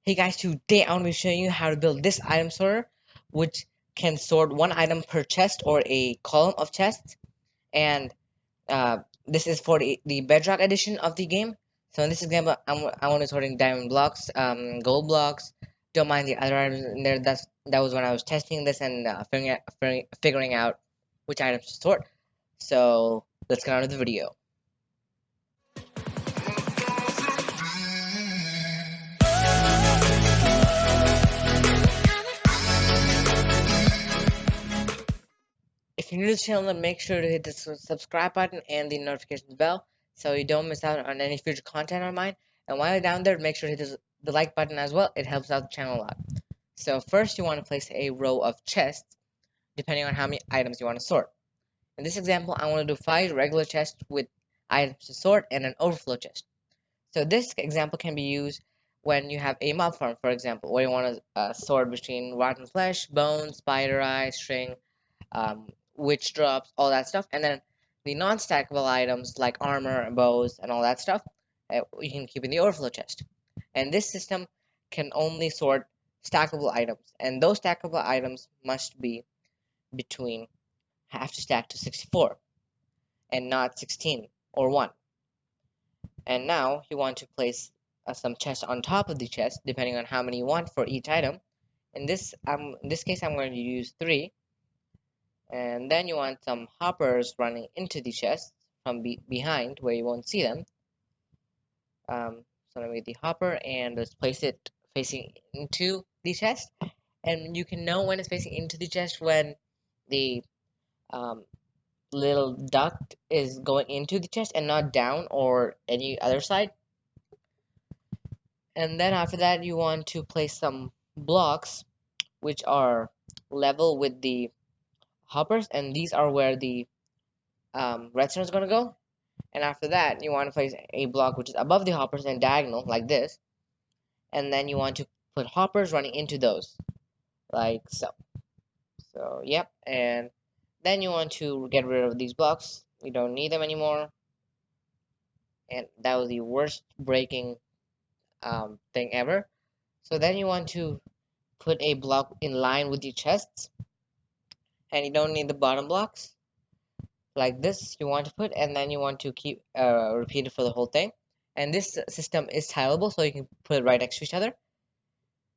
Hey guys, today I'm going to be showing you how to build this item sorter, which can sort one item per chest or a column of chests. And this is for the Bedrock edition of the game. So in this example, I want to sorting diamond blocks, gold blocks. Don't mind the other items in there. That was when I was testing this and figuring out which items to sort. So let's get on with the video. If you're new to the channel, then make sure to hit the subscribe button and the notification bell so you don't miss out on any future content on mine. And while you're down there, make sure to hit the like button as well. It helps out the channel a lot. So first, you want to place a row of chests, depending on how many items you want to sort. In this example, I want to do 5 regular chests with items to sort and an overflow chest. So this example can be used when you have a mob farm, for example, where you want to sort between rotten flesh, bones, spider eyes, string, um, witch drops, all that stuff, and then the non-stackable items like armor, bows, and all that stuff, you can keep in the overflow chest. And this system can only sort stackable items, and those stackable items must be between half to stack to 64, and not 16 or 1. And now you want to place some chests on top of the chest, depending on how many you want for each item. In this case, I'm going to use 3. And then you want some hoppers running into the chest from behind where you won't see them. So let me get the hopper and let's place it facing into the chest. And you can know when it's facing into the chest when the um, little duct is going into the chest and not down or any other side. And then after that, you want to place some blocks which are level with the hoppers, and these are where the redstone is going to go. And after that, you want to place a block which is above the hoppers and diagonal, like this. And then you want to put hoppers running into those, like so. So, yep. And then you want to get rid of these blocks. You don't need them anymore. And that was the worst breaking thing ever. So then you want to put a block in line with your chests. And you don't need the bottom blocks. Like this you want to put, and then you want to keep repeat it for the whole thing. And this system is tileable, so you can put it right next to each other.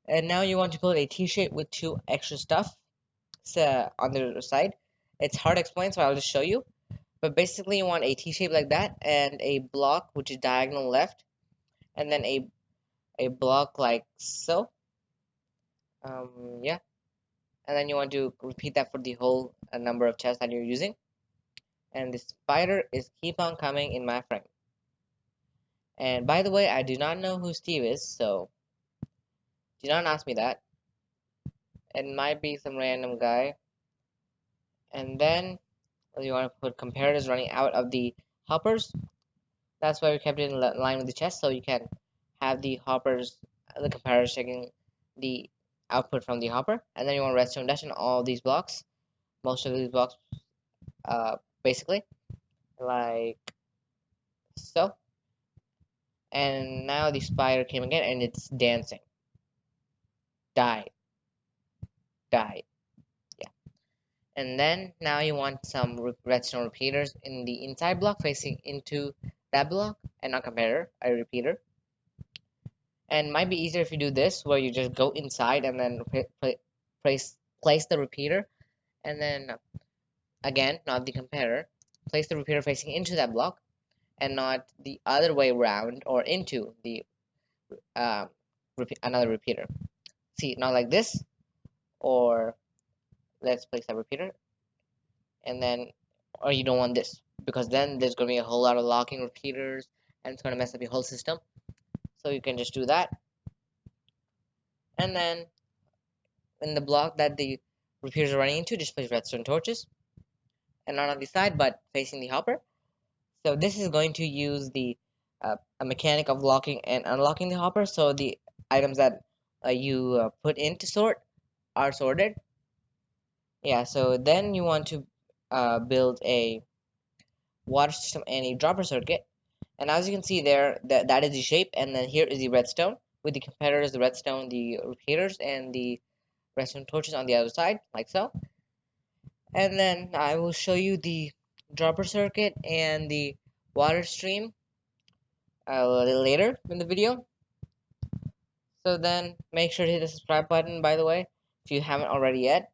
And now you want to build a T-shape with 2 extra stuff on the other side. It's hard to explain, so I'll just show you. But basically, you want a T-shape like that, and a block which is diagonal left, and then a block like so. Yeah. And then you want to repeat that for the whole number of chests that you're using. And the spider is keep on coming in my frame. And by the way, I do not know who Steve is, so do not ask me that. It might be some random guy. And then you want to put comparators running out of the hoppers. That's why we kept it in line with the chest, so you can have the hoppers, the comparators checking the output from the hopper. And then you want redstone dash on all these blocks, most of these blocks, basically, like so. And now the spider came again, and it's dancing. Die, die. And then now you want some redstone repeaters in the inside block facing into that block and not comparator, a repeater. And might be easier if you do this, where you just go inside and then place the repeater, and then again, not the comparator, place the repeater facing into that block and not the other way around or into the another repeater. See, not like this, or let's place that repeater, and then, or you don't want this, because then there's going to be a whole lot of locking repeaters and it's going to mess up your whole system. So you can just do that, and then in the block that the repeaters are running into, just place redstone torches, and not on the side but facing the hopper. So this is going to use the a mechanic of locking and unlocking the hopper, so the items that you put in to sort are sorted. Yeah, so then you want to build a water system and a dropper circuit. And as you can see there, that is the shape, and then here is the redstone, with the competitors, the redstone, the repeaters, and the redstone torches on the other side, like so. And then I will show you the dropper circuit and the water stream a little later in the video. So then make sure to hit the subscribe button, by the way, if you haven't already yet.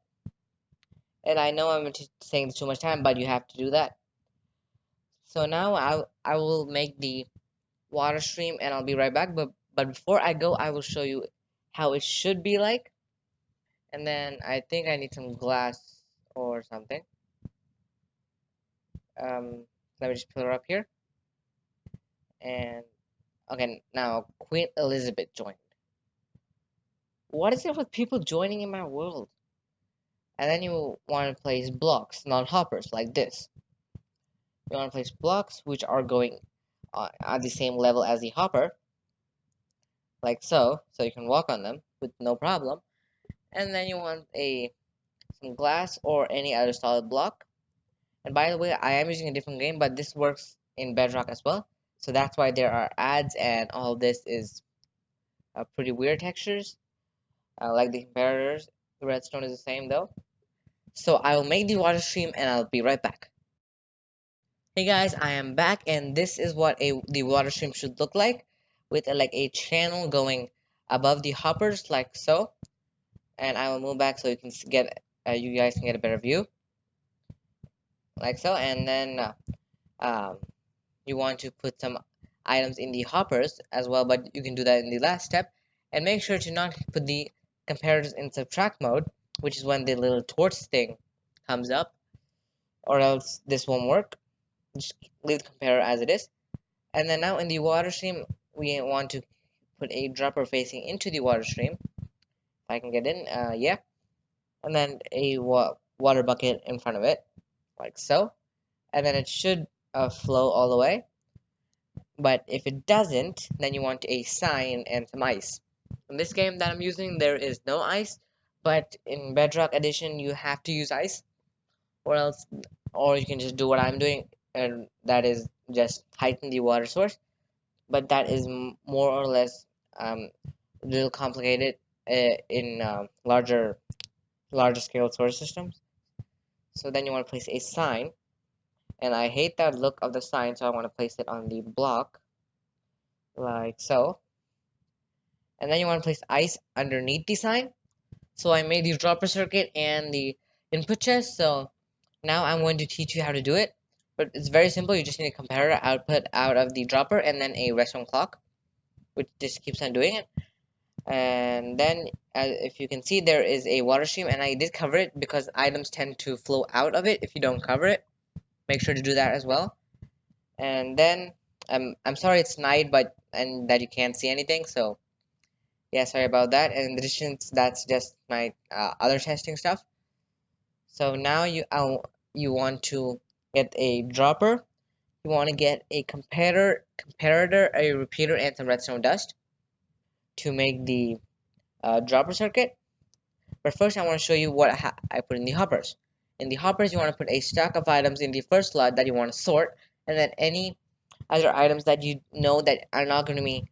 And I know I'm saying this too much time, but you have to do that. So now I will make the water stream and I'll be right back. But before I go, I will show you how it should be like. And then I think I need some glass or something. Let me just put her up here. And okay, now Queen Elizabeth joined. What is it with people joining in my world? And then you want to place blocks, not hoppers, like this. You want to place blocks which are going at the same level as the hopper, like so, so you can walk on them with no problem. And then you want some glass or any other solid block. And by the way, I am using a different game, but this works in Bedrock as well. So that's why there are ads and all of this is pretty weird textures, like the competitors. The redstone is the same though. So I will make the water stream and I'll be right back. Hey guys, I am back and this is what the water stream should look like with like a channel going above the hoppers like so. And I will move back so you can get you guys can get a better view like so. And then um, you want to put some items in the hoppers as well, but you can do that in the last step. And make sure to not put the comparators in subtract mode, which is when the little torch thing comes up, or else this won't work. Just leave the comparator as it is. And then now in the water stream, we want to put a dropper facing into the water stream. If I can get in, yeah. And then a water bucket in front of it, like so. And then it should flow all the way. But if it doesn't, then you want a sign and some ice. In this game that I'm using, there is no ice, but in Bedrock Edition, you have to use ice, or else, or you can just do what I'm doing, and that is just heighten the water source. But that is more or less a little complicated in larger scale source systems. So then you want to place a sign, and I hate that look of the sign, so I want to place it on the block like so. And then you want to place ice underneath the sign. So I made the dropper circuit and the input chest. So now I'm going to teach you how to do it. But it's very simple. You just need a comparator output out of the dropper and then a redstone clock, which just keeps on doing it. And then if you can see, there is a water stream, and I did cover it because items tend to flow out of it if you don't cover it. Make sure to do that as well. And then I'm sorry it's night, but and that you can't see anything, so yeah, sorry about that. And in addition, that's just my other testing stuff. So now you want to get a dropper. You want to get a comparator, a repeater, and some redstone dust to make the dropper circuit. But first, I want to show you what I put in the hoppers. In the hoppers, you want to put a stack of items in the first slot that you want to sort, and then any other items that you know that are not going to be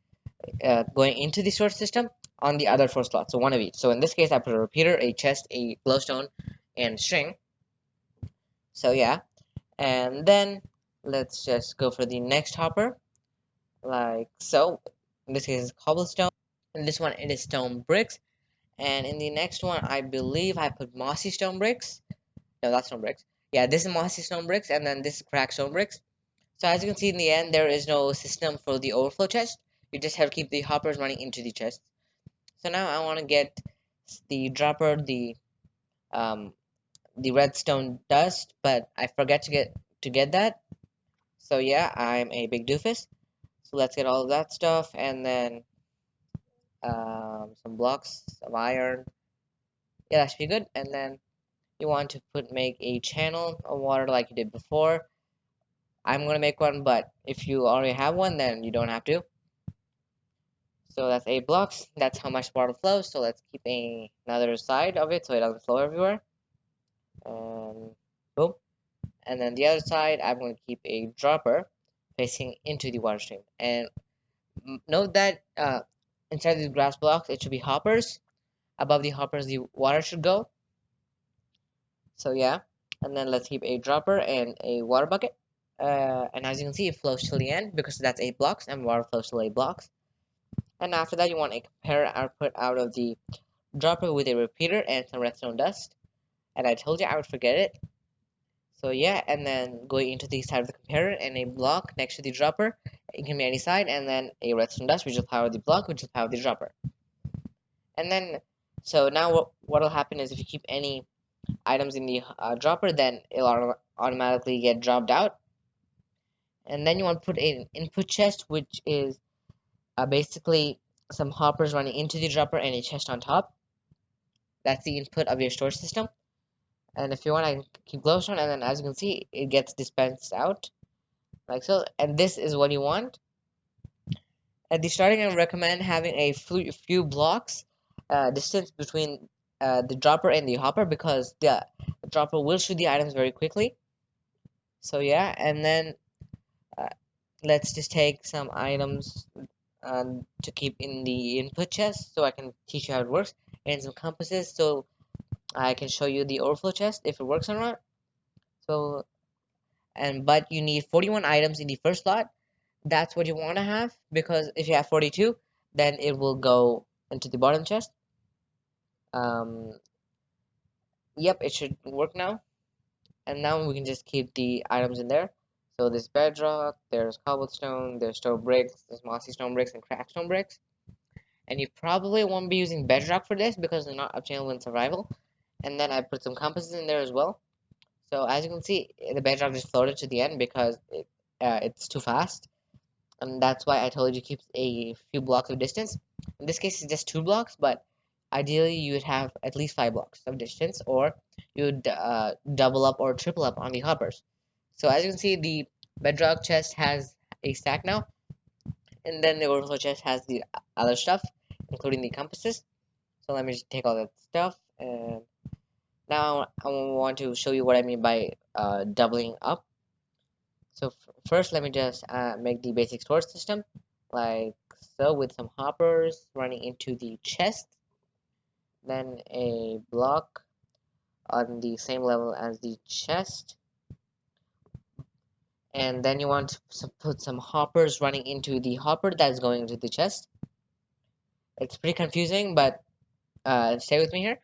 going into the sort system on the other four slots. So one of each. So in this case, I put a repeater, a chest, a glowstone, and string. So yeah, and then let's just go for the next hopper, like so. In this case, it's cobblestone. In this one, it is stone bricks. And in the next one, I believe I put mossy stone bricks. No, that's stone bricks. Yeah, this is mossy stone bricks, and then this is cracked stone bricks. So as you can see in the end, there is no system for the overflow chest. You just have to keep the hoppers running into the chest. So now I want to get the dropper, the redstone dust, but I forget to get that. So yeah, I'm a big doofus. So let's get all of that stuff, and then some blocks of iron. Yeah, that should be good. And then you want to make a channel of water like you did before. I'm gonna make one, but if you already have one, then you don't have to. So that's 8 blocks. That's how much water flows. So let's keep another side of it so it doesn't flow everywhere. And boom. And then the other side, I'm going to keep a dropper facing into the water stream. And note that inside these grass blocks, it should be hoppers. Above the hoppers, the water should go. So yeah, and then let's keep a dropper and a water bucket. And as you can see, it flows till the end because that's 8 blocks, and water flows till 8 blocks. And after that, you want a compare output out of the dropper with a repeater and some redstone dust. And I told you I would forget it. So yeah, and then going into the side of the comparator and a block next to the dropper. It can be any side, and then a redstone dust which will power the block, which will power the dropper. And then, so now what will happen is if you keep any items in the dropper, then it'll automatically get dropped out. And then you want to put an input chest, which is basically some hoppers running into the dropper and a chest on top. That's the input of your storage system. And if you want, I can keep glowstone, and then as you can see, it gets dispensed out like so. And this is what you want. At the starting, I recommend having a few blocks distance between the dropper and the hopper because the dropper will shoot the items very quickly. So yeah, and then uh, let's just take some items to keep in the input chest so I can teach you how it works, and some compasses so I can show you the overflow chest if it works or not. So, but you need 41 items in the first slot. That's what you want to have because if you have 42, then it will go into the bottom chest. Um, yep, it should work now. And now we can just keep the items in there. So there's bedrock, there's cobblestone, there's stone bricks, there's mossy stone bricks and cracked stone bricks. And you probably won't be using bedrock for this because they're not obtainable in survival. And then I put some compasses in there as well. So as you can see, the bedrock just floated to the end because it's too fast. And that's why I told you keep a few blocks of distance. In this case, it's just 2 blocks, but ideally you would have at least 5 blocks of distance, or you would double up or triple up on the hoppers. So as you can see, the bedrock chest has a stack now, and then the overflow chest has the other stuff, including the compasses. So let me just take all that stuff, and now I want to show you what I mean by doubling up. So first, let me just make the basic storage system, like so, with some hoppers running into the chest, then a block on the same level as the chest, and then you want to put some hoppers running into the hopper that is going into the chest. It's pretty confusing, but stay with me here.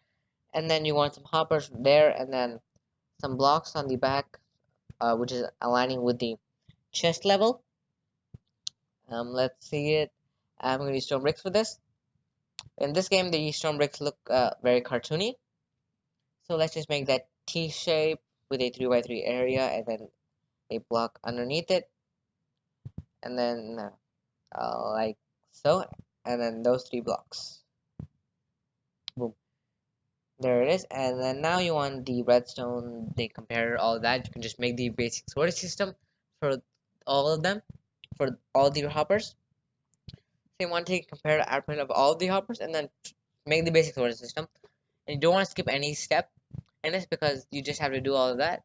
And then you want some hoppers there, and then some blocks on the back, which is aligning with the chest level. Let's see it. I'm going to use stone bricks for this. In this game, the stone bricks look very cartoony. So let's just make that T shape with a 3x3 area and then a block underneath it. And then like so. And then those 3 blocks. Boom. There it is. And then now you want the redstone, the comparator, all of that. You can just make the basic storage system for all of them, for all the hoppers. So you want to take a comparator output of all the hoppers and then make the basic storage system. And you don't want to skip any step in this because you just have to do all of that.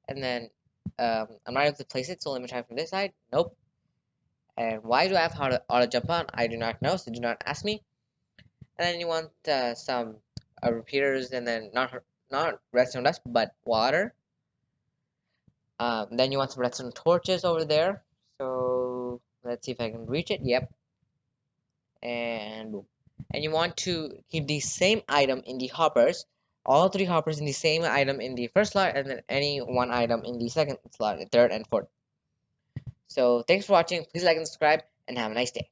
And then I'm not able to place it, so let me try from this side. Nope. And why do I have auto jump on? I do not know, so do not ask me. And then you want some repeaters, and then not redstone dust, but water. Then you want some redstone torches over there. So let's see if I can reach it. Yep. And boom. And you want to keep the same item in the hoppers, all 3 hoppers in the same item in the first slot, and then any 1 item in the second slot, the third and fourth. So thanks for watching. Please like and subscribe, and have a nice day.